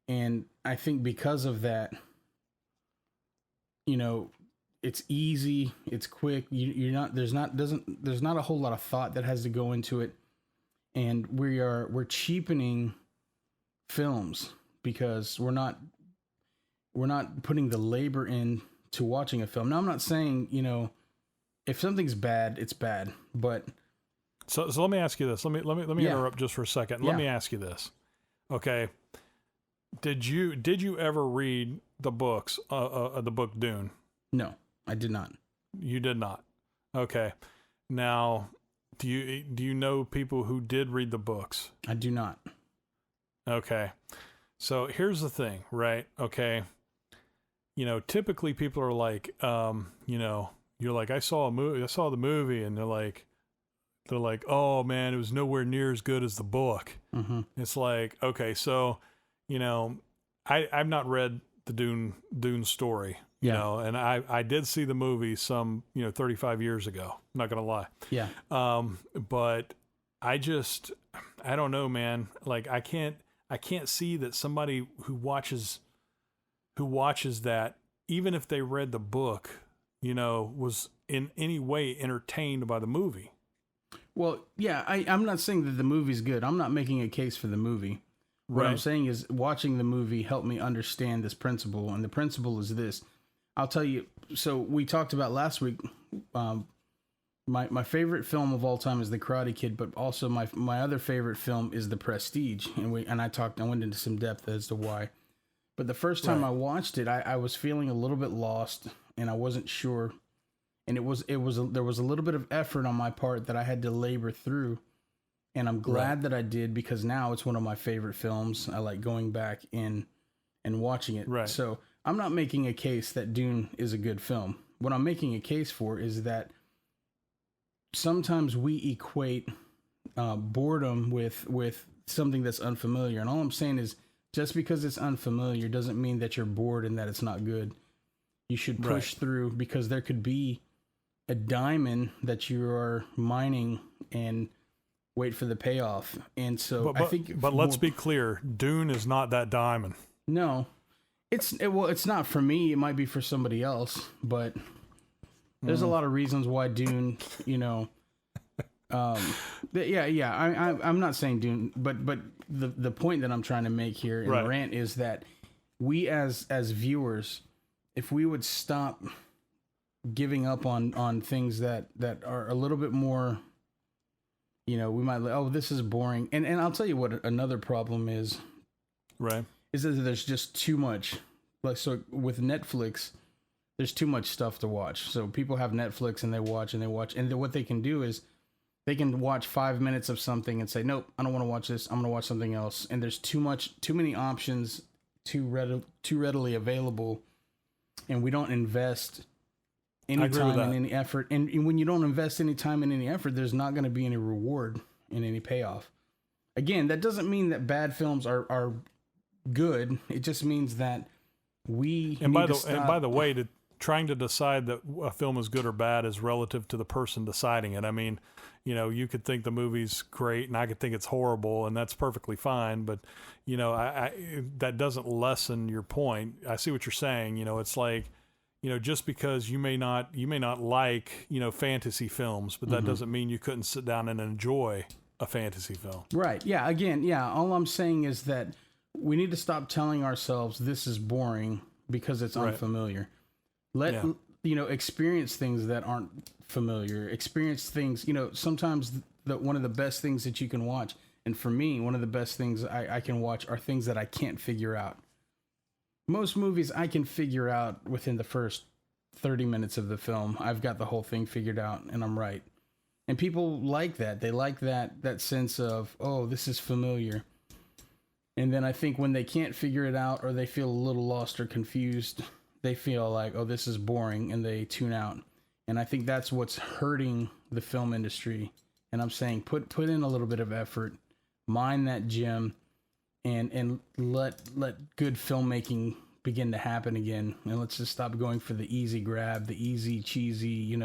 And I think because of that, you know, it's easy, it's quick. There's not a whole lot of thought that has to go into it. And we're cheapening films because we're not putting the labor in to watching a film. Now, I'm not saying, you know, if something's bad, it's bad, but so let me ask you this. Let me interrupt just for a second. Let me ask you this. Okay. Did you ever read the books, the book Dune? No, I did not. You did not. Okay. Now, do you know people who did read the books? I do not. Okay. So here's the thing, right? Okay. Typically people are like, you're like, I saw the movie, and they're like, oh man, it was nowhere near as good as the book. Mm-hmm. It's like, okay, so, I've not read the Dune story, and I did see the movie some, 35 years ago. I'm not going to lie. Yeah. But I don't know, man. Like, I can't see that somebody who watches that, even if they read the book, was in any way entertained by the movie. Well, yeah, I'm not saying that the movie's good. I'm not making a case for the movie. What I'm saying is watching the movie helped me understand this principle, and the principle is this. I'll tell you. So we talked about last week. My favorite film of all time is The Karate Kid, but also my other favorite film is The Prestige, and I went into some depth as to why. But the first time I watched it, I was feeling a little bit lost, and I wasn't sure, and there was a little bit of effort on my part that I had to labor through. And I'm glad that I did, because now it's one of my favorite films. I like going back and watching it. Right. So I'm not making a case that Dune is a good film. What I'm making a case for is that sometimes we equate boredom with something that's unfamiliar. And all I'm saying is, just because it's unfamiliar doesn't mean that you're bored and that it's not good. You should push through, because there could be a diamond that you are mining and wait for the payoff. And so I think, but let's be clear, Dune is not that diamond. No, it's not for me. It might be for somebody else, but there's a lot of reasons why Dune, I'm not saying Dune, but the point that I'm trying to make here in the rant is that we as viewers, if we would stop giving up on things that are a little bit more, we might, this is boring. And I'll tell you what another problem is. Right. Is that there's just too much. Like, so with Netflix, there's too much stuff to watch. So people have Netflix and they watch. And what they can do is they can watch 5 minutes of something and say, nope, I don't want to watch this. I'm going to watch something else. And there's too many options too readily available. And we don't invest any time and any effort. And when you don't invest any time and any effort, there's not going to be any reward and any payoff. Again, that doesn't mean that bad films are good. It just means that and by the way, trying to decide that a film is good or bad is relative to the person deciding it. I mean, you could think the movie's great and I could think it's horrible, and that's perfectly fine. But, that doesn't lessen your point. I see what you're saying. It's like, just because you may not like, fantasy films, but that doesn't mean you couldn't sit down and enjoy a fantasy film. Right. Yeah. Again, yeah. All I'm saying is that we need to stop telling ourselves this is boring because it's unfamiliar. Experience things that aren't familiar. Experience things, sometimes one of the best things that you can watch, and for me, one of the best things I can watch are things that I can't figure out. Most movies I can figure out within the first 30 minutes of the film. I've got the whole thing figured out and I'm right. And people like that. They like that sense of, oh, this is familiar. And then I think when they can't figure it out, or they feel a little lost or confused, they feel like, oh, this is boring, and they tune out. And I think that's what's hurting the film industry. And I'm saying put in a little bit of effort, mine that gem, and let good filmmaking begin to happen again. And let's just stop going for the easy grab, the easy cheesy,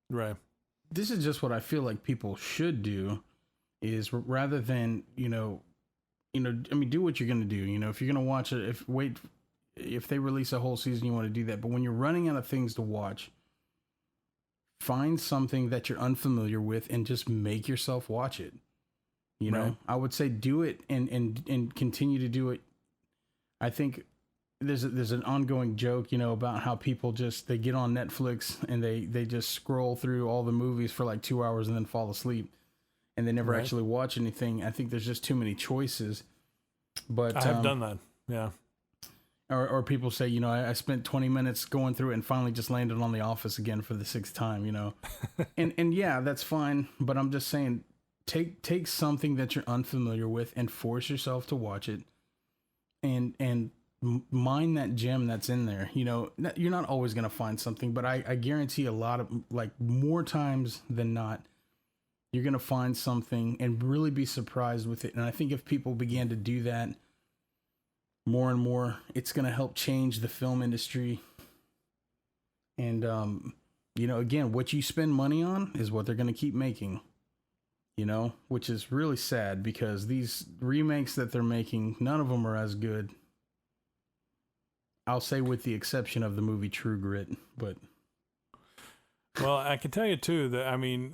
Right. This is just what I feel like people should do, is rather than, do what you're going to do. If you're going to watch it, if they release a whole season, you want to do that. But when you're running out of things to watch, find something that you're unfamiliar with and just make yourself watch it. I would say do it and continue to do it. I think there's an ongoing joke, about how people they get on Netflix and they just scroll through all the movies for like 2 hours and then fall asleep, and they never actually watch anything. I think there's just too many choices. But I have done that. Yeah. Or people say, I spent 20 minutes going through it and finally just landed on The Office again for the 6th time, and yeah, that's fine. But I'm just saying, take something that you're unfamiliar with and force yourself to watch it. and mine that gem that's in there. You know, you're not always going to find something, but I guarantee a lot of, like, more times than not, you're going to find something and really be surprised with it. And I think if people began to do that more and more, it's going to help change the film industry. And, you know, again, what you spend money on is what they're going to keep making, you know, which is really sad because these remakes that they're making, none of them are as good. I'll say with the exception of the movie True Grit, but. Well, I can tell you too that, I mean,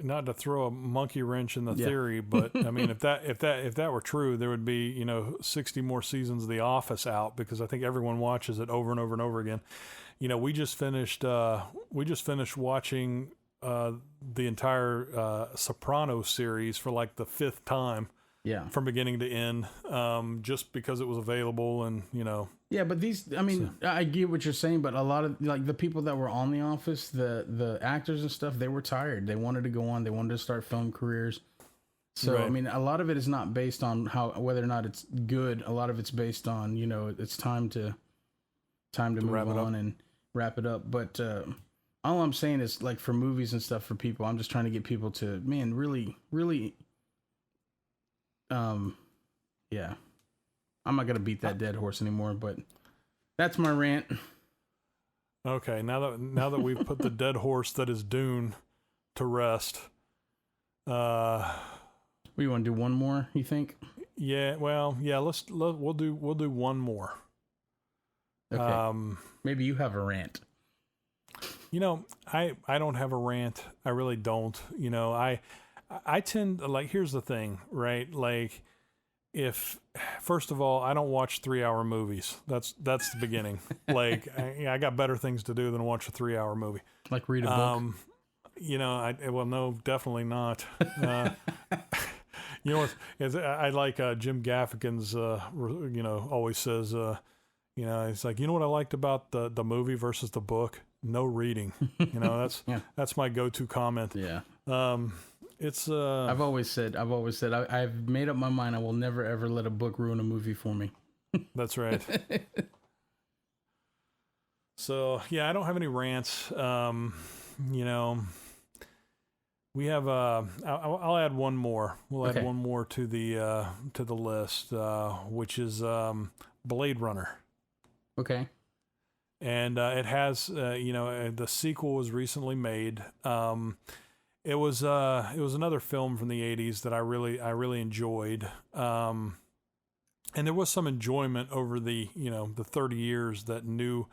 not to throw a monkey wrench in the theory, but I mean, if that were true, there would be, you know, 60 more seasons of The Office out, because I think everyone watches it over and over and over again. You know, we just finished watching the entire Sopranos series for like the 5th time. Yeah. From beginning to end, just because it was available, and, you know. Yeah, but these, I mean, I get what you're saying, but a lot of, like, the people that were on The Office, the actors and stuff, they were tired. They wanted to go on. They wanted to start film careers. So, right. I mean, a lot of it is not based on whether or not it's good. A lot of it's based on, you know, it's time to move on and wrap it up. But all I'm saying is, like, for movies and stuff, for people, I'm just trying to get people to, man, really, really... yeah, I'm not gonna beat that dead horse anymore, but that's my rant. Okay, now that we've put the dead horse that is Dune to rest, what do you want to do? One more? You think? Yeah. Well, yeah. We'll do one more. Okay. Maybe you have a rant. You know, I don't have a rant. I really don't. You know, I tend, like, here's the thing, right? Like, if, first of all, I don't watch 3-hour movies. That's the beginning. Like, I got better things to do than watch a 3-hour movie. Like read a book? You know, well, no, definitely not. You know, I like Jim Gaffigan's, you know, always says, you know, it's like, you know what I liked about the movie versus the book? No reading. You know, that's my go-to comment. Yeah. It's I've always said I've made up my mind I will never ever let a book ruin a movie for me. That's right. So, yeah, I don't have any rants. You know, we have I'll add one more. We'll add one more to the list, which is Blade Runner. Okay. And it has you know, the sequel was recently made. It was another film from the 80s that I really enjoyed. And there was some enjoyment over the 30 years that new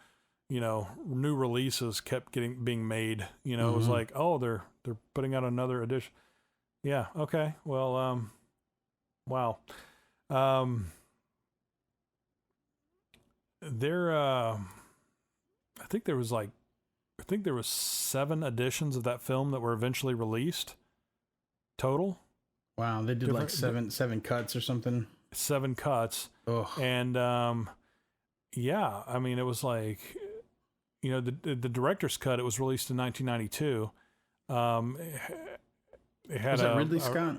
releases kept being made. You know, It was like, oh, they're putting out another edition. Yeah. Okay. Well, wow. I think there was 7 editions of that film that were eventually released total. Wow, they did like seven cuts or something. 7 cuts. Ugh. And yeah, I mean, it was like, you know, the director's cut, it was released in 1992. It had, was that Ridley Scott?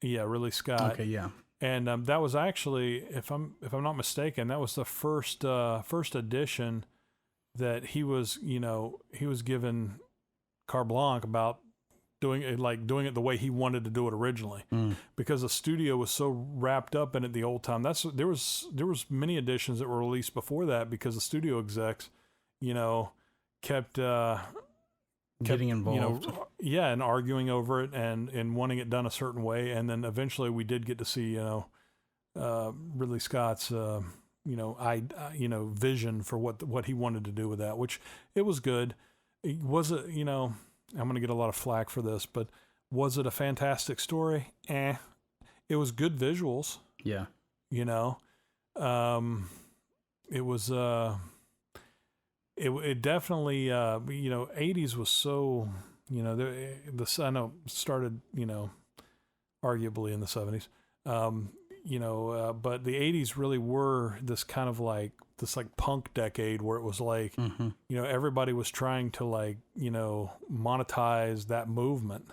Yeah, Ridley Scott. Okay, yeah. And that was actually, if I'm not mistaken, that was the first edition that he was given carte blanche about doing it the way he wanted to do it originally, because the studio was so wrapped up in it the old time. There was many editions that were released before that because the studio execs, you know, kept getting involved. You know, and arguing over it and wanting it done a certain way. And then eventually we did get to see, Ridley Scott's, vision for what he wanted to do with that, which it was good. Was it, you know, I'm going to get a lot of flack for this, but was it a fantastic story? It was good visuals. Yeah. You know, it was, it definitely, 80s was so, you know, I know started, you know, arguably in the 70s, but the 80s really were this kind of like punk decade where it was like, you know, everybody was trying to monetize that movement.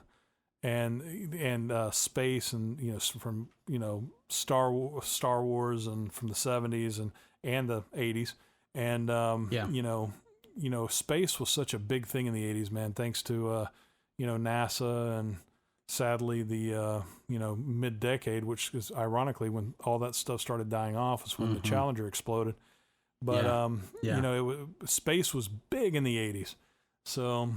and space, and from Star Wars, and from the 70s and the 80s, and space was such a big thing in the 80s, man, thanks to NASA, and sadly the mid-decade, which is ironically when all that stuff started dying off, was when the Challenger exploded. But space was big in the 80s. So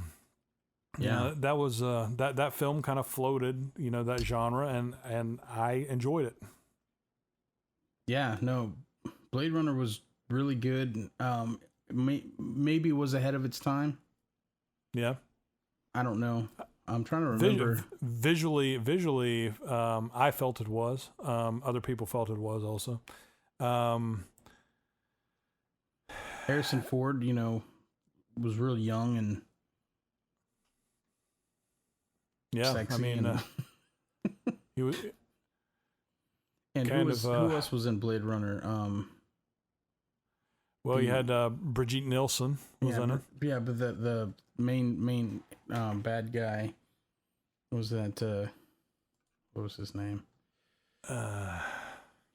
that was that film kind of floated, that genre, and I enjoyed it. Yeah, no, Blade Runner was really good. Maybe was ahead of its time. Yeah. I don't know. I'm trying to remember. Visually, I felt it was. Other people felt it was also. Harrison Ford, was really young and sexy. I mean, he was. And who else was in Blade Runner? Well, you had Brigitte Nielsen was in it. Yeah, but the main bad guy was that. What was his name?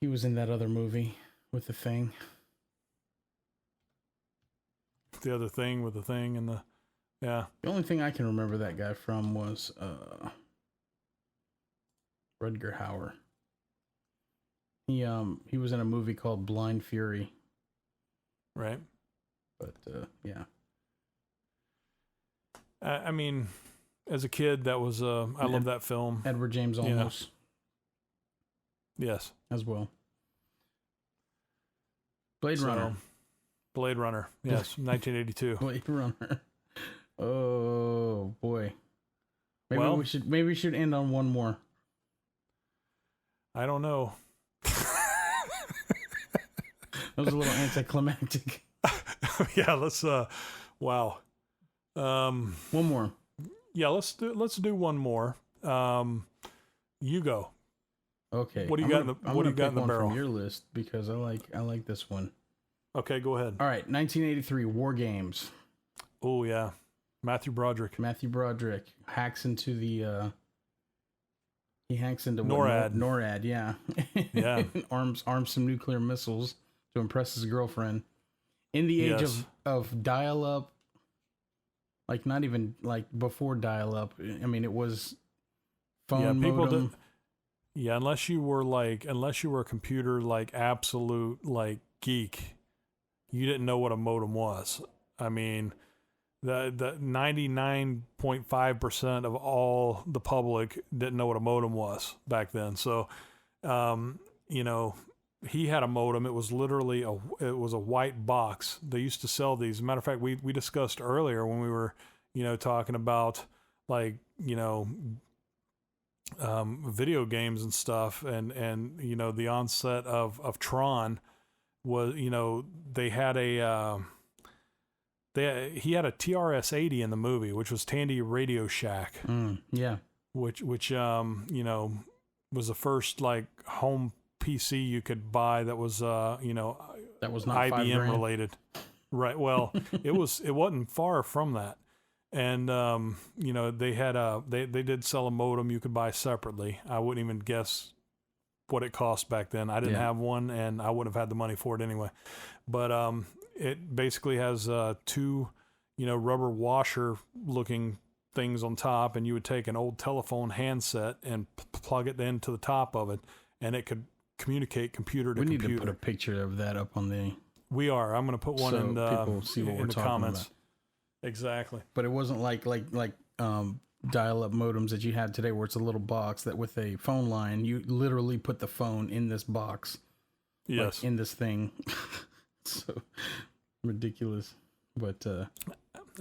He was in that other movie with the Thing. The other thing with the Thing and the. Yeah. The only thing I can remember that guy from was Rutger Hauer. He was in a movie called Blind Fury. Right. But yeah. I mean, as a kid, that was I love that film. Edward James Olmos. Yes. As well. Blade Runner. Yes, 1982. Blade Runner. Oh boy. Maybe we should end on one more. I don't know. That was a little anticlimactic. Yeah, let's wow. One more. Yeah, let's do one more. You go. Okay. What do you got in the barrel? From your list, because I like this one. Okay, go ahead. All right, 1983 War Games. Oh yeah. Matthew Broderick hacks into the NORAD. NORAD, yeah. Yeah. arms some nuclear missiles to impress his girlfriend. In the age of dial-up, like not even like before dial-up. I mean, it was phone modem. Unless you were a computer like absolute like geek, you didn't know what a modem was. I mean, the 99.5% of all the public didn't know what a modem was back then. So, he had a modem. It was literally a white box. They used to sell these. As a matter of fact, we discussed earlier when we were, talking about like, video games and stuff, and the onset of Tron was, they had he had a TRS-80 in the movie, which was Tandy Radio Shack. Yeah. Which was the first like home PC you could buy that was that was not IBM related. Right. Well, it wasn't far from that. And they had they did sell a modem you could buy separately. I wouldn't even guess what it cost back then. I didn't have one, and I wouldn't have had the money for it anyway. But it basically has two rubber washer looking things on top, and you would take an old telephone handset and plug it into the top of it, and it could communicate computer to computer. We need to put a picture of that up on the. We are. I'm going to put one in people see what we're the talking comments. About. Exactly. But it wasn't like dial-up modems that you have today, where it's a little box that with a phone line, you literally put the phone in this box. Yes. Like in this thing. So ridiculous. But I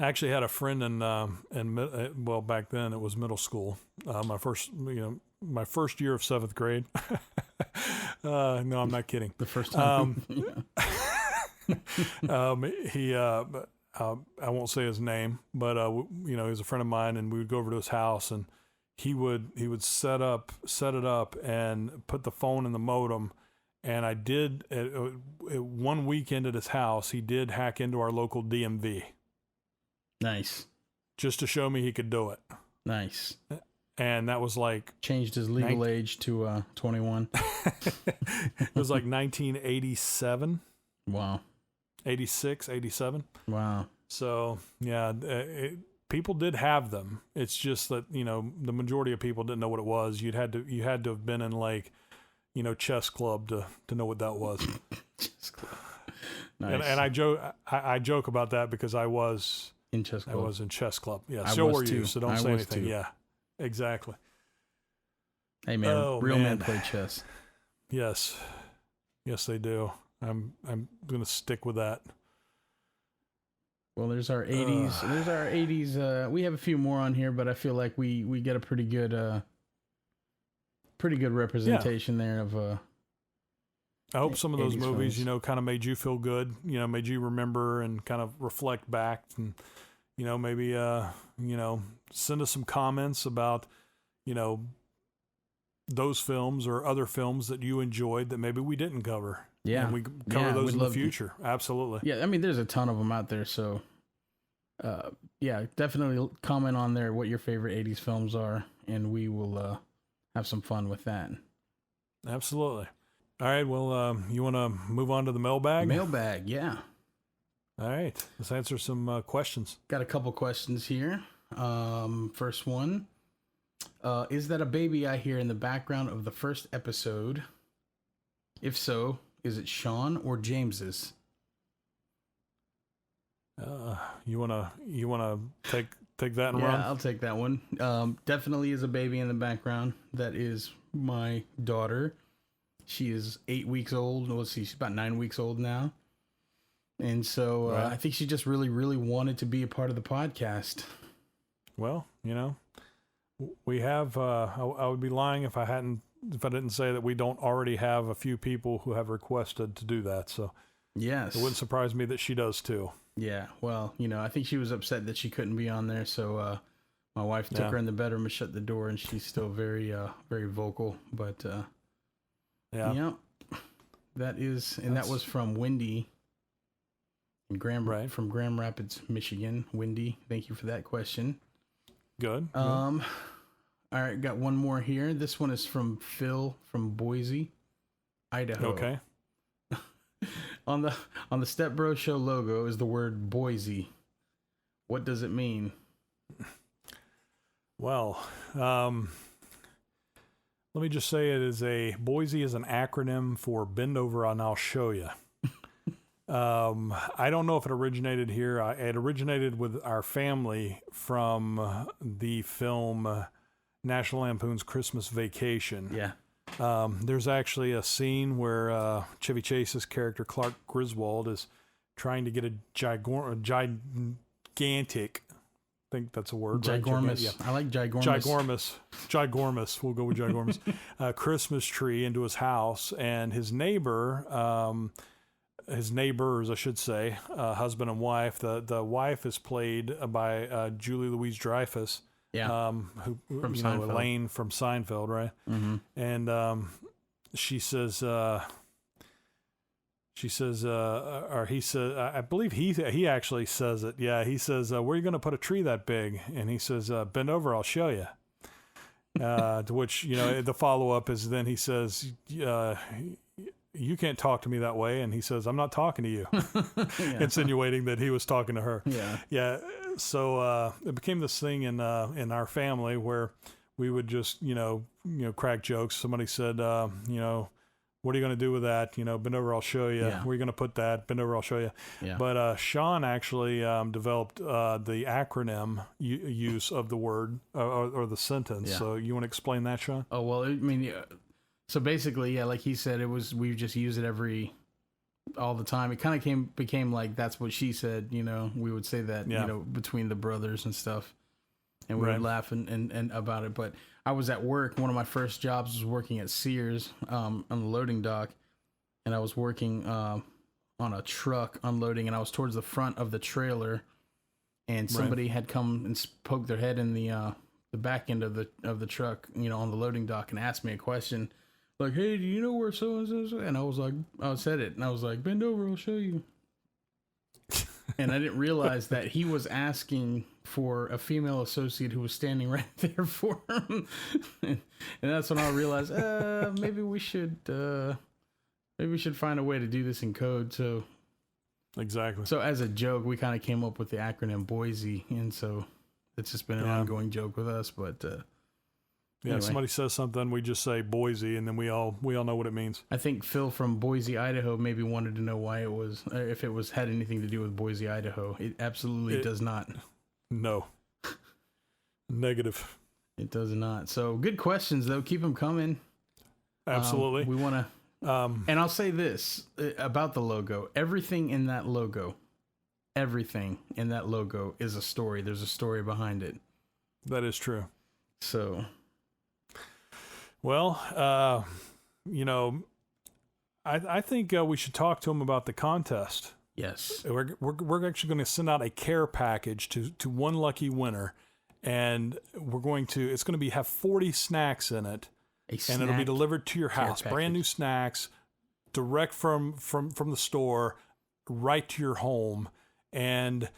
actually had a friend in well, back then it was middle school. My first year of 7th grade. No, I'm not kidding. The first time. He I won't say his name, but he was a friend of mine, and we would go over to his house, and he would set it up and put the phone in the modem. And I did 1 weekend at his house. He did hack into our local DMV. Nice. Just to show me he could do it. Nice. and that was like changed his legal age to 21. It was like 1987. Wow. 86, 87. Wow. So yeah, people did have them. It's just that, you know, the majority of people didn't know what it was. You had to have been in like, you know, chess club to know what that was. Chess club. Nice. And I joke about that because I was in chess club. I was in chess club. Yeah, I so was were you. too. So don't I say was anything. too. Yeah, exactly. Hey man, real men play chess. Yes, they do. I'm gonna stick with that. Well, there's our 80s. There's our 80s. We have a few more on here, but I feel like we get a pretty good representation there of. I hope some of those movies, films. you know, kind of made you feel good. You know, made you remember and kind of reflect back, and you know, maybe you know, send us some comments about, you know, those films or other films that you enjoyed that maybe we didn't cover. Yeah, and we cover those in the future. Absolutely. Yeah, I mean, there's a ton of them out there, so yeah, definitely comment on there what your favorite 80s films are, and we will have some fun with that. Absolutely. All right, well, you want to move on to the mailbag? Mailbag, yeah. All right, let's answer some questions. Got a couple questions here. First one, is that a baby I hear in the background of the first episode? If so, is it Shaun or James's? You wanna take that and yeah, run? I'll take that one. Definitely is a baby in the background. That is my daughter. She is 8 weeks old. Let's see, she's about 9 weeks old now. And so right. I think she just really, really wanted to be a part of the podcast. Well, you know, we have. I would be lying if I didn't say that we don't already have a few people who have requested to do that. So yes, it wouldn't surprise me that she does too. Yeah, well, you know, I think she was upset that she couldn't be on there, so my wife took her in the bedroom and shut the door, and she's still very, very vocal. But yeah, that is, and that was from Wendy, from Grand Rapids, Michigan. Wendy, thank you for that question. Good. All right, got one more here. This one is from Phil from Boise, Idaho. Okay. On the Step Bro Show logo is the word Boise. What does it mean? Well, let me just say Boise is an acronym for Bend Over and I'll Show You. I don't know if it originated here. It originated with our family from the film National Lampoon's Christmas Vacation. Yeah. There's actually a scene where Chevy Chase's character Clark Griswold is trying to get a gigantic, I think that's a word. Ginormous. Right? Yeah. I like ginormous. Ginormous. We'll go with ginormous. Christmas tree into his house, and his neighbors, I should say, husband and wife. The wife is played by Julie Louis-Dreyfus. Yeah. Who from you Seinfeld. know, Elaine from Seinfeld, right? Mm-hmm. And she says, or he says, I believe he actually says it. Yeah, he says, where are you going to put a tree that big? And he says, bend over, I'll show you. To which, you know, the follow up is then he says, you can't talk to me that way. And he says, I'm not talking to you, insinuating that he was talking to her. Yeah. Yeah. So it became this thing in our family where we would just, you know, crack jokes. Somebody said, you know, what are you going to do with that? You know, bend over, I'll show you. Yeah. Where are you going to put that? Bend over, I'll show you. Yeah. But Shaun actually developed the acronym use of the word or the sentence. Yeah. So you want to explain that, Shaun? Oh, well, I mean, so basically, yeah, like he said, we just use it all the time. It kind of became like, that's what she said, you know, we would say that, you know, between the brothers and stuff, and we would laugh and about it. But I was at work. One of my first jobs was working at Sears on the loading dock, and I was working on a truck unloading, and I was towards the front of the trailer, and somebody had come and poked their head in the back end of the truck, you know, on the loading dock, and asked me a question. Like, hey, do you know where so and so? And I was like, I said it, and I was like, bend over, I'll show you. And I didn't realize that he was asking for a female associate who was standing right there for him. And that's when I realized, maybe we should find a way to do this in code. So exactly. So as a joke, we kind of came up with the acronym Boise, and so it's just been an ongoing joke with us. But anyway. Somebody says something, we just say Boise, and then we all know what it means. I think Phil from Boise, Idaho, maybe wanted to know why it was, if it was had anything to do with Boise, Idaho. It absolutely does not. No. Negative. It does not. So good questions though. Keep them coming. Absolutely. We want to. And I'll say this about the logo. Everything in that logo is a story. There's a story behind it. That is true. So. Well, I think we should talk to him about the contest. Yes. We're actually going to send out a care package to one lucky winner, and it's going to have 40 snacks in it, and it'll be delivered to your house. Brand new snacks, direct from the store, right to your home, and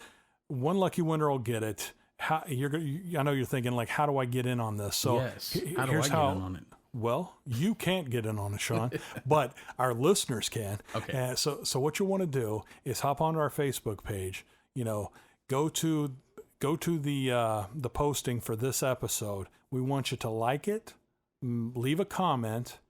one lucky winner will get it. I know you're thinking, like, how do I get in on this? So yes. How do I get in on it? Well, you can't get in on it, Shaun, but our listeners can. Okay. So what you want to do is hop onto our Facebook page. Go to the posting for this episode. We want you to like it, leave a comment,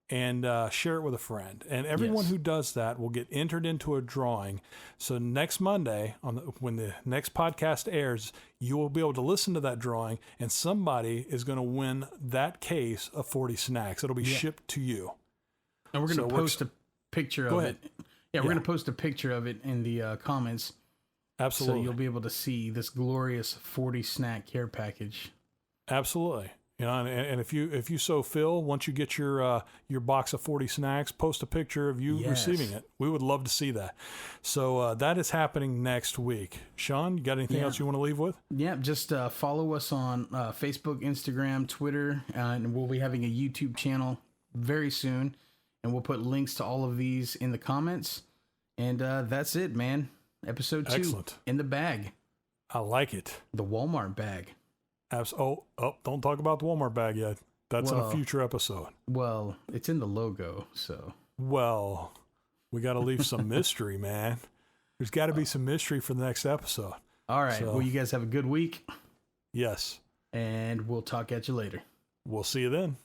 and share it with a friend. And everyone who does that will get entered into a drawing. So next Monday, when the next podcast airs, you will be able to listen to that drawing, and somebody is going to win that case of 40 snacks. It'll be shipped to you. And we're going to post a picture of it. Yeah, we're going to post a picture of it in the comments. Absolutely. So you'll be able to see this glorious 40 snack care package. Absolutely. And if you so feel, once you get your box of 40 snacks, post a picture of you receiving it. We would love to see that. So that is happening next week. Shaun, you got anything else you want to leave with? Yeah, just follow us on Facebook, Instagram, Twitter, and we'll be having a YouTube channel very soon. And we'll put links to all of these in the comments. And that's it, man. Episode 2. Excellent. In the bag. I like it. The Walmart bag. Don't talk about the Walmart bag yet. That's in a future episode. Well, it's in the logo, so. Well, we got to leave some mystery, man. There's got to be some mystery for the next episode. All right. Well, you guys have a good week. Yes. And we'll talk at you later. We'll see you then.